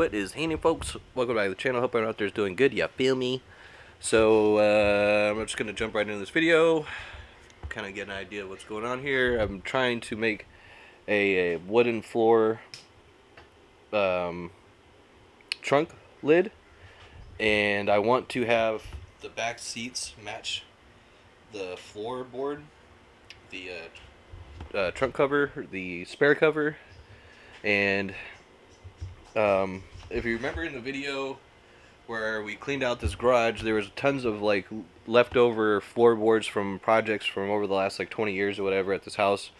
What is happening, folks? Welcome back to the channel. Hope everyone out there is doing good. You feel me? So I'm just gonna jump right into this video, kind of get an idea of what's going on here. I'm trying to make a wooden floor trunk lid, and I want to have the back seats match the floorboard, the trunk cover, the spare cover, and if you remember in the video where we cleaned out this garage, there was tons of like leftover floorboards from projects from over the last like 20 years or whatever at this house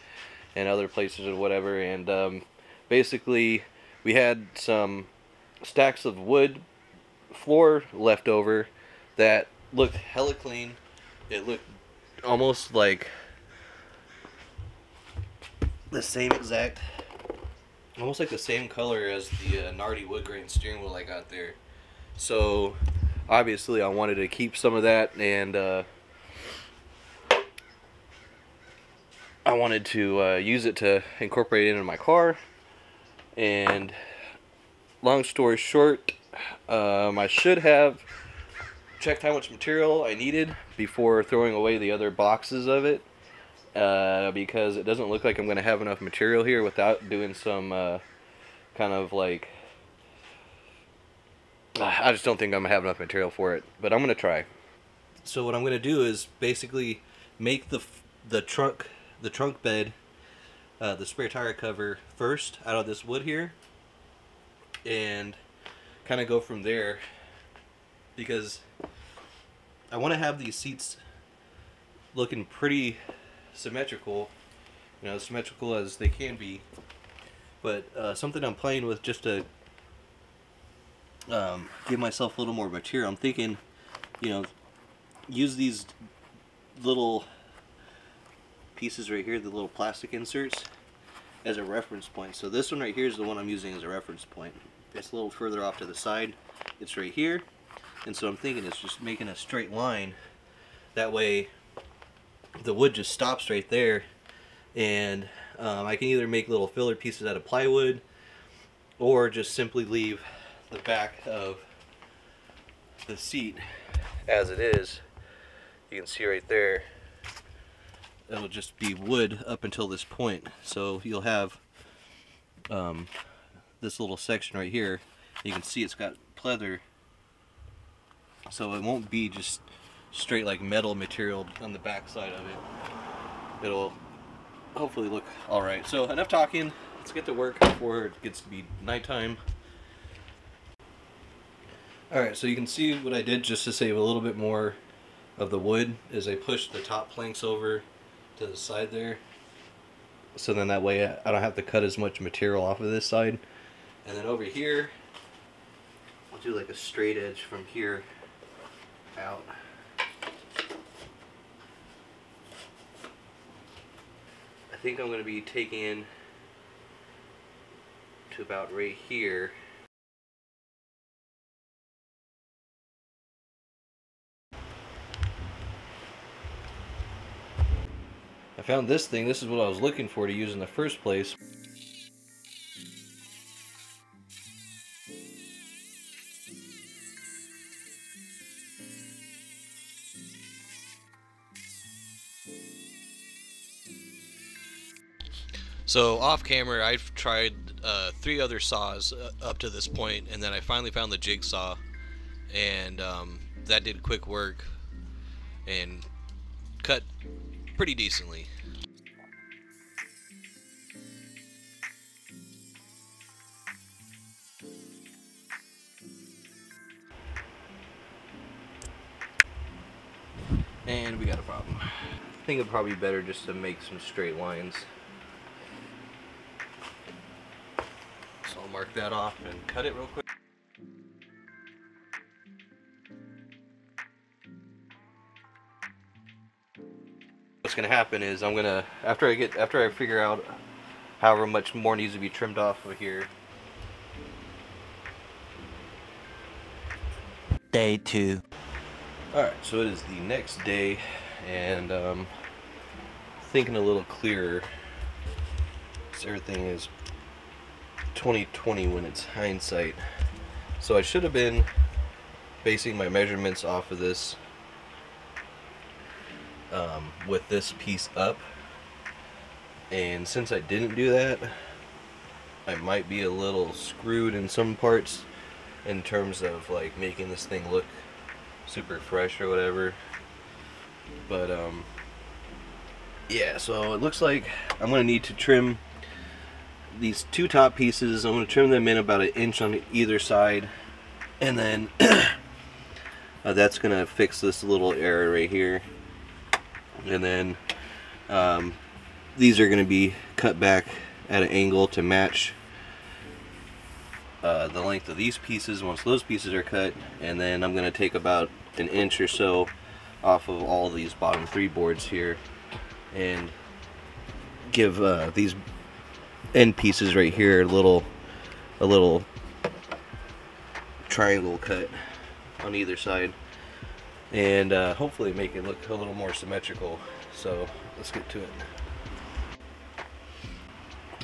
and other places or whatever, and basically we had some stacks of wood floor left over that looked hella clean. It looked almost like the same exact, almost like the same color as the Nardi wood grain steering wheel I got there. So obviously I wanted to keep some of that, and I wanted to use it to incorporate it into my car. And long story short, I should have checked how much material I needed before throwing away the other boxes of it, because it doesn't look like I'm going to have enough material here without doing some kind of like, I just don't think I'm going to have enough material for it, but I'm going to try. So what I'm going to do is basically make the trunk bed, the spare tire cover first out of this wood here, and kind of go from there, because I want to have these seats looking pretty symmetrical, you know, as symmetrical as they can be, but something I'm playing with just to give myself a little more material. I'm thinking, you know, use these little pieces right here, the little plastic inserts, as a reference point. So this one right here is the one I'm using as a reference point. It's a little further off to the side. It's right here, and so I'm thinking it's just making a straight line. That way the wood just stops right there, and I can either make little filler pieces out of plywood or just simply leave the back of the seat as it is. You can see right there, it'll just be wood up until this point. So you'll have this little section right here. You can see it's got pleather, so it won't be just straight like metal material on the back side of it. It'll hopefully look alright. So enough talking, let's get to work before it gets to be nighttime. Alright, so you can see what I did just to save a little bit more of the wood is I pushed the top planks over to the side there, so then that way I don't have to cut as much material off of this side. And then over here I'll do like a straight edge from here out. I think I'm going to be taking to about right here. I found this thing. This is what I was looking for to use in the first place. So off camera, I've tried 3 other saws up to this point, and then I finally found the jigsaw, and that did quick work and cut pretty decently. And we got a problem. I think it'd probably be better just to make some straight lines. So I'll mark that off and cut it real quick. What's gonna happen is I'm gonna, after I figure out however much more needs to be trimmed off of here. Day 2. Alright, so it is the next day, and thinking a little clearer, because everything is 20/20 when it's hindsight. So I should have been basing my measurements off of this with this piece up, and since I didn't do that, I might be a little screwed in some parts in terms of like making this thing look super fresh or whatever. But yeah, so it looks like I'm gonna need to trim these two top pieces. I'm gonna trim them in about 1 inch on either side, and then that's gonna fix this little area right here. And then these are gonna be cut back at an angle to match the length of these pieces once those pieces are cut. And then I'm gonna take about 1 inch or so off of all these bottom 3 boards here and give these end pieces right here a little triangle cut on either side, and hopefully make it look a little more symmetrical. So let's get to it.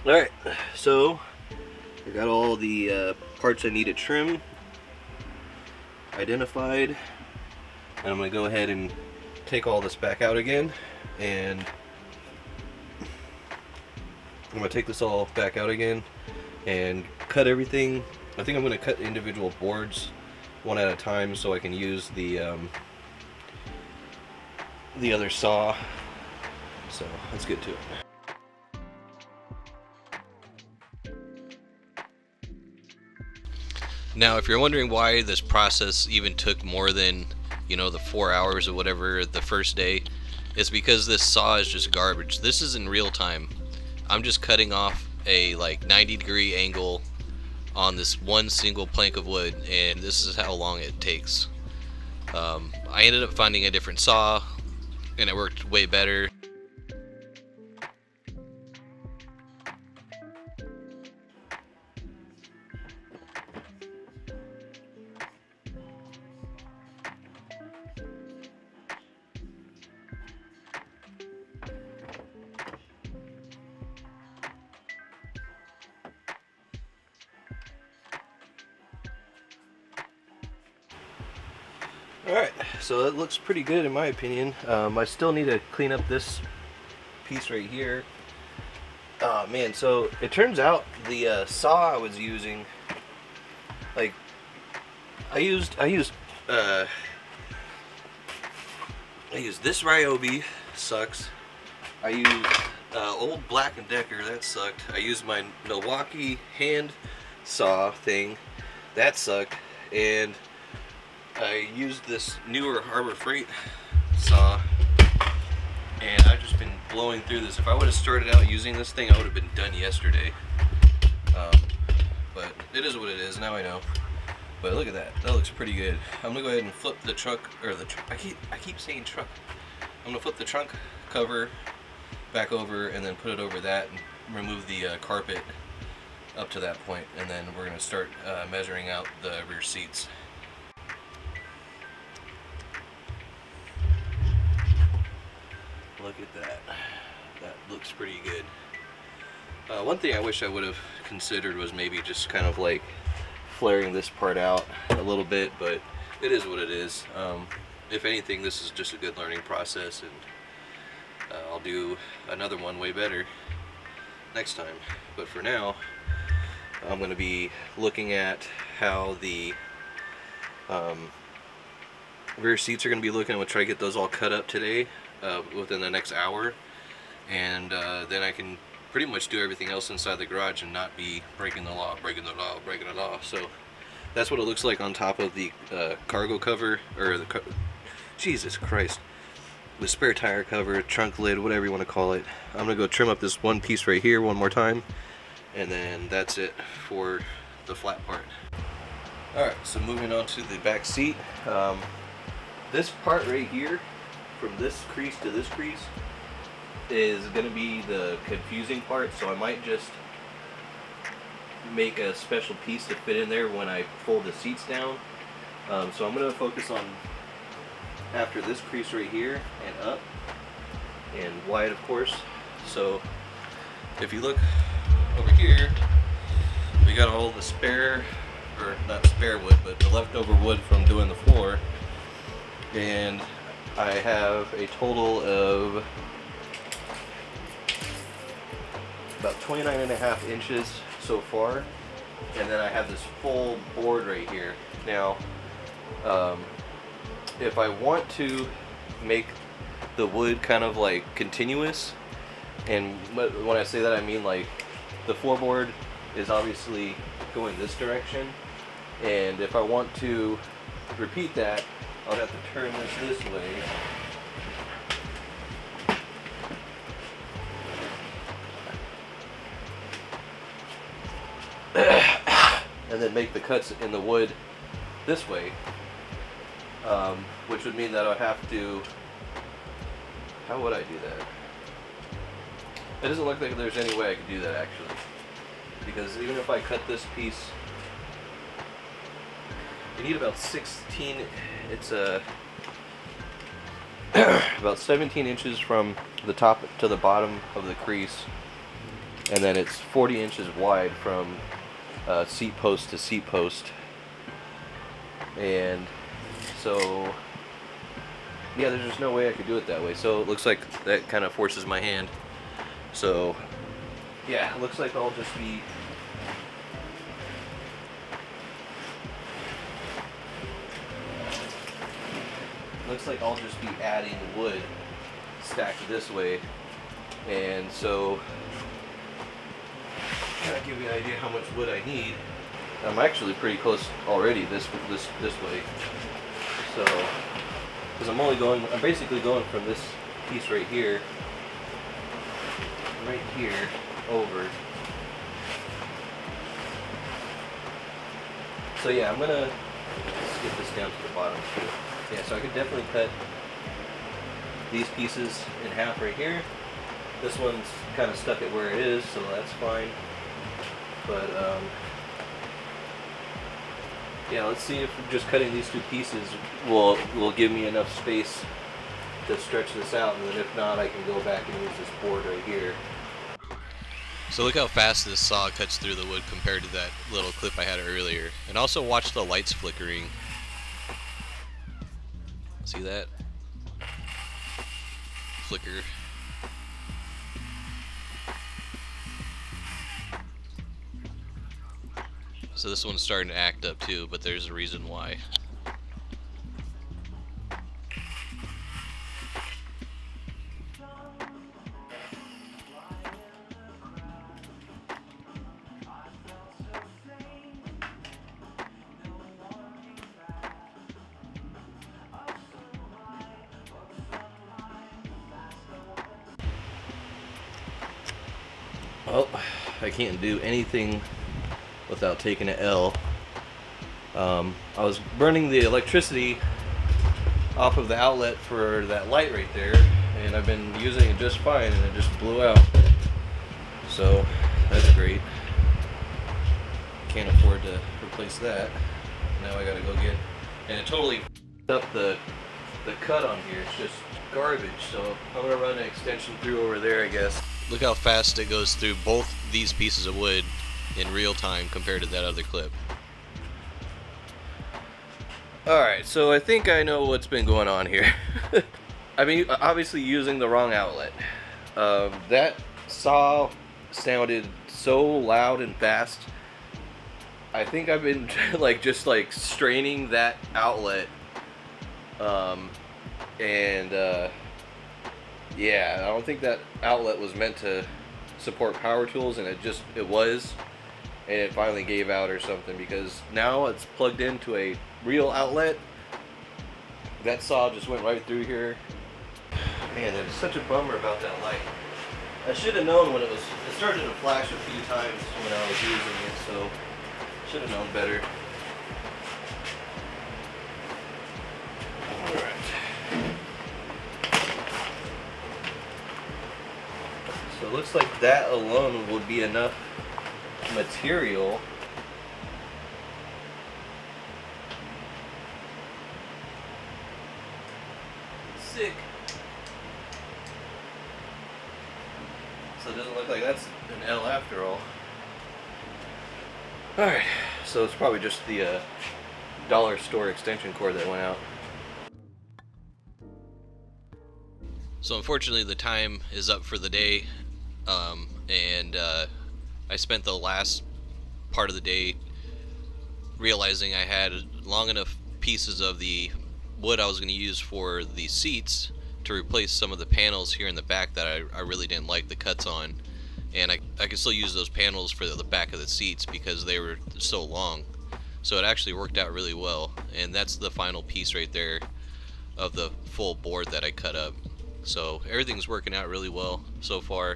Alright, so I got all the parts I need to trim identified, and I'm going to go ahead and take all this back out again, and I'm going to take this all back out again and cut everything. I think I'm going to cut individual boards one at a time so I can use the other saw. So let's get to it. Now, if you're wondering why this process even took more than, you know, the 4 hours or whatever the first day, it's because this saw is just garbage. This is in real time. I'm just cutting off a like 90-degree angle on this one single plank of wood, and this is how long it takes. I ended up finding a different saw, and it worked way better. Alright, so that looks pretty good in my opinion. I still need to clean up this piece right here. Oh man, so it turns out the saw I was using, like, I used this Ryobi, sucks. I used old Black & Decker, that sucked. I used my Milwaukee hand saw thing, that sucked. And I used this newer Harbor Freight saw, and I've just been blowing through this. If I would have started out using this thing, I would have been done yesterday. But it is what it is. Now I know. But look at that. That looks pretty good. I'm gonna go ahead and flip the truck, or the I keep saying truck. I'm gonna flip the trunk cover back over and then put it over that and remove the carpet up to that point, and then we're gonna start measuring out the rear seats. Look at that. That looks pretty good. One thing I wish I would have considered was maybe just kind of like flaring this part out a little bit, but it is what it is. If anything, this is just a good learning process, and I'll do another one way better next time. But for now, I'm going to be looking at how the rear seats are going to be looking. I'm going to try to get those all cut up today within the next hour, and then I can pretty much do everything else inside the garage and not be breaking the law. So that's what it looks like on top of the cargo cover, or the Jesus Christ, the spare tire cover, trunk lid, whatever you want to call it. I'm gonna go trim up this one piece right here one more time, and then that's it for the flat part. Alright, so moving on to the back seat. This part right here, from this crease to this crease, is going to be the confusing part, so I might just make a special piece to fit in there when I fold the seats down. So I'm going to focus on after this crease right here and up and wide, of course. So if you look over here, we got all the spare, or not spare wood, but the leftover wood from doing the floor. And I have a total of about 29.5 inches so far. And then I have this full board right here. Now, if I want to make the wood kind of like continuous, and when I say that I mean like the floorboard is obviously going this direction, and if I want to repeat that, I'll have to turn this way. And then make the cuts in the wood this way, which would mean that I'd have to, how would I do that? It doesn't look like there's any way I could do that actually, because even if I cut this piece, you need about 16, it's about 17 inches from the top to the bottom of the crease, and then it's 40 inches wide from seat post to seat post. And so yeah, there's just no way I could do it that way, so it looks like that kind of forces my hand. So yeah, it looks like I'll just be adding wood stacked this way. And so kind of give you an idea how much wood I need. I'm actually pretty close already this way. So, because I'm basically going from this piece right here over. So yeah, I'm gonna get this down to the bottom too. Yeah, so I could definitely cut these pieces in half right here. This one's kind of stuck at where it is, so that's fine. But yeah, let's see if just cutting these two pieces will give me enough space to stretch this out, and then if not, I can go back and use this board right here. So look how fast this saw cuts through the wood compared to that little clip I had earlier. And also watch the lights flickering. See that? Flicker. So this one's starting to act up too, but there's a reason why. Well, I can't do anything without taking an L. I was burning the electricity off of the outlet for that light right there, and I've been using it just fine, and it just blew out. So that's great. Can't afford to replace that. Now I gotta go get, and it totally up the cut on here. It's just garbage. So I'm gonna run an extension through over there, I guess. Look how fast it goes through both these pieces of wood in real time compared to that other clip. Alright, so I think I know what's been going on here. I mean, obviously using the wrong outlet. That saw sounded so loud and fast. I think I've been just straining that outlet. Yeah, I don't think that outlet was meant to support power tools, and it was, and it finally gave out or something, because now it's plugged into a real outlet. That saw just went right through here. Man, that is such a bummer about that light. I should have known when it started to flash a few times when I was using it, so should have known better. Alright. So it looks like that alone would be enough material sick. So it doesn't look like that's an L after all. Alright, so it's probably just the dollar store extension cord that went out. So unfortunately the time is up for the day, and I spent the last part of the day realizing I had long enough pieces of the wood I was going to use for the seats to replace some of the panels here in the back that I really didn't like the cuts on, and I could still use those panels for the back of the seats because they were so long. So it actually worked out really well, and that's the final piece right there of the full board that I cut up. So everything's working out really well so far.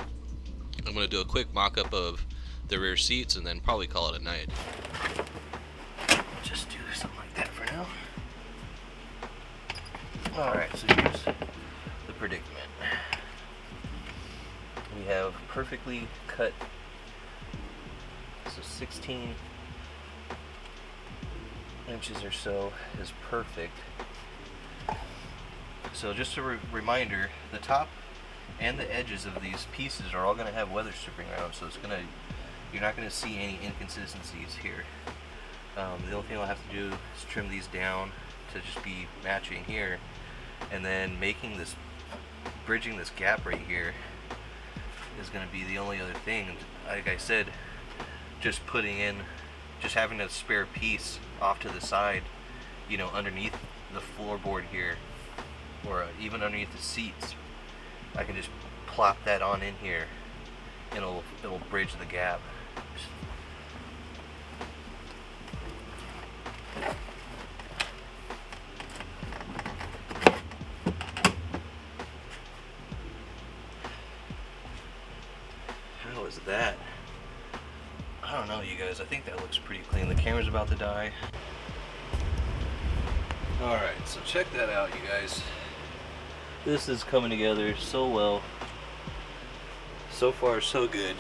I'm going to do a quick mock-up of the rear seats and then probably call it a night. Just do something like that for now. Alright, so here's the predicament. We have perfectly cut, so 16 inches or so is perfect. So just a reminder, the top and the edges of these pieces are all going to have weather stripping around them, so it's going to, you're not going to see any inconsistencies here. The only thing I'll have to do is trim these down to just be matching here, and then making this, bridging this gap right here is going to be the only other thing. Like I said, just putting in, just having a spare piece off to the side, you know, underneath the floorboard here, or even underneath the seats. I can just plop that on in here, and it'll bridge the gap. How is that? I don't know, you guys. I think that looks pretty clean. The camera's about to die. Alright, so check that out, you guys. This is coming together so well. So far, so good.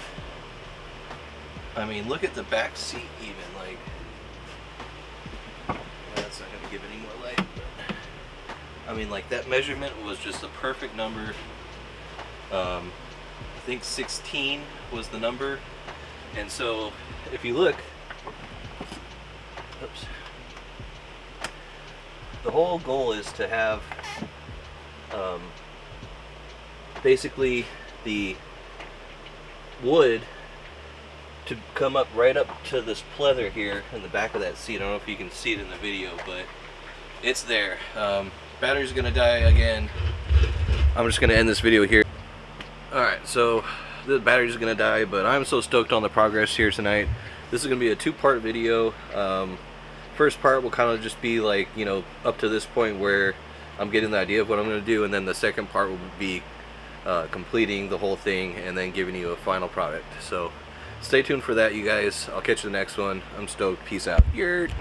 I mean, look at the back seat even, like, that's not going to give any more light, but, I mean, like, that measurement was just the perfect number. I think 16 was the number, and so if you look, oops, the whole goal is to have basically the wood to come up right up to this pleather here in the back of that seat. I don't know if you can see it in the video, but it's there. Battery's gonna die again. I'm just gonna end this video here. Alright, so the battery's gonna die, but I'm so stoked on the progress here tonight. This is gonna be a two-part video. First part will kind of just be like, you know, up to this point where I'm getting the idea of what I'm going to do, and then the second part will be completing the whole thing and then giving you a final product. So stay tuned for that, you guys. I'll catch you the next one. I'm stoked. Peace out. Yurt.